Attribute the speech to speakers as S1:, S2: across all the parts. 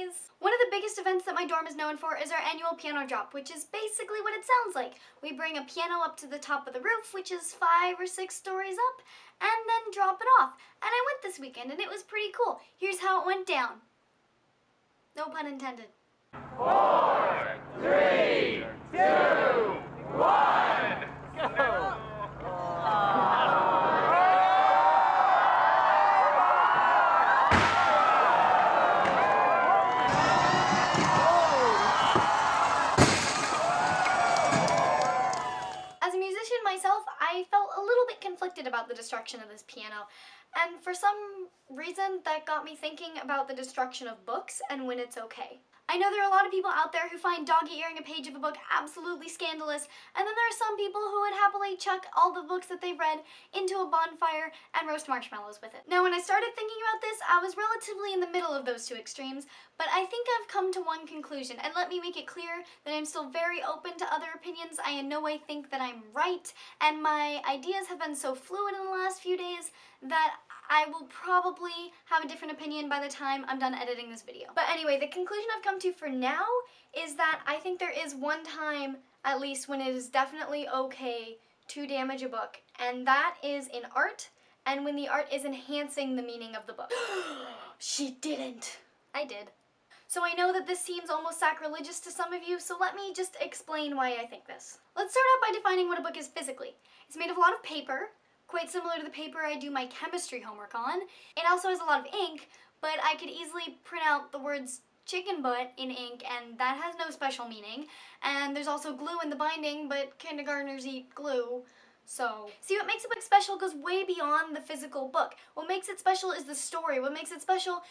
S1: guys! One of the biggest events that my dorm is known for is our annual piano drop, which is basically what it sounds like. We bring a piano up to the top of the roof, which is 5 or 6 stories up, and then drop it off. And I went this weekend and it was pretty cool. Here's how it went down. No pun intended.
S2: 4, 3, 2, 1, go!
S1: As a musician myself, I felt a little bit conflicted about the destruction of this piano, and for some reason that got me thinking about the destruction of books and when it's okay. I know there are a lot of people out there who find dog-earing a page of a book absolutely scandalous, and then there are some people who would happily chuck all the books that they've read into a bonfire and roast marshmallows with it. Now, when I started thinking about this, I was relatively in the middle of those two extremes, but I think I've come to one conclusion, and let me make it clear that I'm still very open to other opinions. I in no way think that I'm right, and my ideas have been so fluid in the last few days that I will probably have a different opinion by the time I'm done editing this video. But anyway, the conclusion I've come to for now is that I think there is one time, at least, when it is definitely okay to damage a book, and that is in art, and when the art is enhancing the meaning of the book. She didn't. I did. So I know that this seems almost sacrilegious to some of you, so let me just explain why I think this. Let's start out by defining what a book is physically. It's made of a lot of paper, quite similar to the paper I do my chemistry homework on. It also has a lot of ink, but I could easily print out the words chicken butt in ink, and that has no special meaning. And there's also glue in the binding, but kindergartners eat glue. So, see, what makes a book special goes way beyond the physical book. What makes it special is the story. What makes it special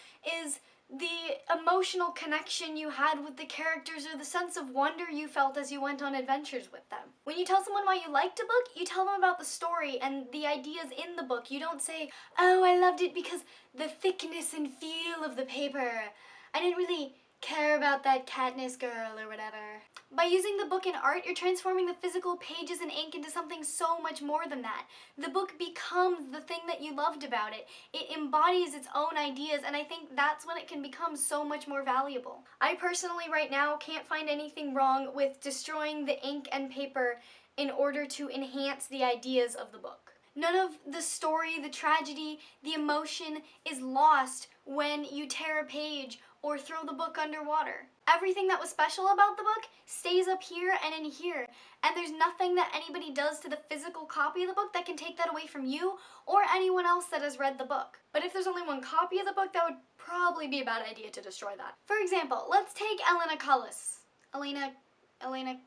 S1: is the emotional connection you had with the characters, or the sense of wonder you felt as you went on adventures with them. When you tell someone why you liked a book, you tell them about the story and the ideas in the book. You don't say, oh, I loved it because the thickness and feel of the paper. I didn't really care about that Katniss girl or whatever. By using the book in art, you're transforming the physical pages and ink into something so much more than that. The book becomes the thing that you loved about it. It embodies its own ideas, and I think that's when it can become so much more valuable. I personally right now can't find anything wrong with destroying the ink and paper in order to enhance the ideas of the book. None of the story, the tragedy, the emotion is lost when you tear a page or throw the book underwater. Everything that was special about the book stays up here and in here, and there's nothing that anybody does to the physical copy of the book that can take that away from you or anyone else that has read the book. But if there's only one copy of the book, that would probably be a bad idea to destroy that. For example, let's take Elena Callis. Elena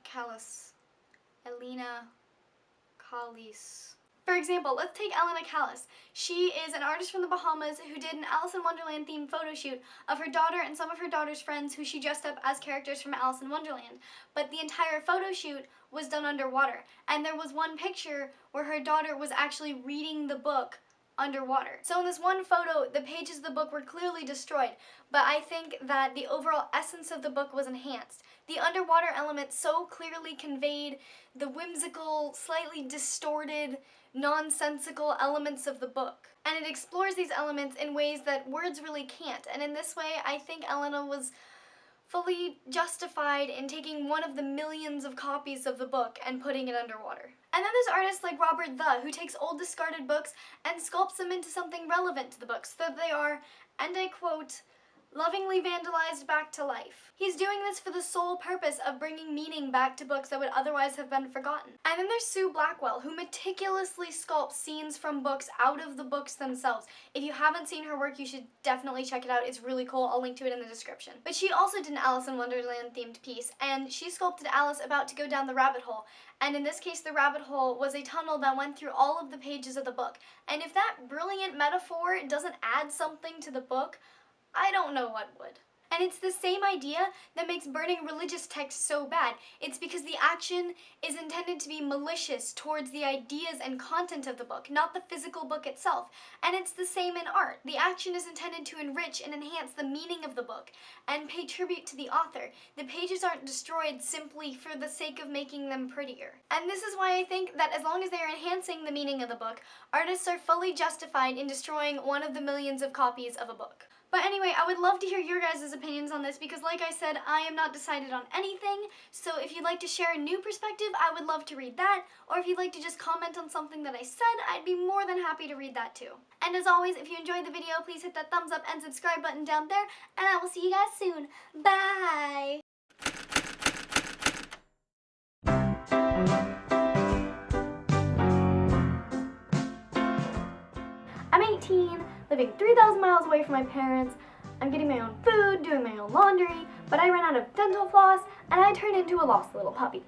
S1: Callis. For example, let's take Elena Callis. She is an artist from the Bahamas who did an Alice in Wonderland themed photo shoot of her daughter and some of her daughter's friends who she dressed up as characters from Alice in Wonderland. But the entire photo shoot was done underwater, and there was one picture where her daughter was actually reading the book underwater. So in this one photo, the pages of the book were clearly destroyed, but I think that the overall essence of the book was enhanced. The underwater element so clearly conveyed the whimsical, slightly distorted, nonsensical elements of the book. And it explores these elements in ways that words really can't. And in this way, I think Elena was fully justified in taking one of the millions of copies of the book and putting it underwater. And then there's artists like Robert The, who takes old discarded books and sculpts them into something relevant to the book, so that they are, and I quote, lovingly vandalized back to life. He's doing this for the sole purpose of bringing meaning back to books that would otherwise have been forgotten. And then there's Sue Blackwell, who meticulously sculpts scenes from books out of the books themselves. If you haven't seen her work, you should definitely check it out. It's really cool. I'll link to it in the description. But she also did an Alice in Wonderland themed piece, and she sculpted Alice about to go down the rabbit hole. And in this case, the rabbit hole was a tunnel that went through all of the pages of the book. And if that brilliant metaphor doesn't add something to the book, I don't know what would. And it's the same idea that makes burning religious texts so bad. It's because the action is intended to be malicious towards the ideas and content of the book, not the physical book itself. And it's the same in art. The action is intended to enrich and enhance the meaning of the book and pay tribute to the author. The pages aren't destroyed simply for the sake of making them prettier. And this is why I think that as long as they are enhancing the meaning of the book, artists are fully justified in destroying one of the millions of copies of a book. But anyway, I would love to hear your guys' opinions on this because like I said, I am not decided on anything. So if you'd like to share a new perspective, I would love to read that. Or if you'd like to just comment on something that I said, I'd be more than happy to read that too. And as always, if you enjoyed the video, please hit that thumbs up and subscribe button down there. And I will see you guys soon. Bye! I'm 18, living 3,000 miles away from my parents. I'm getting my own food, doing my own laundry, but I ran out of dental floss, and I turned into a lost little puppy.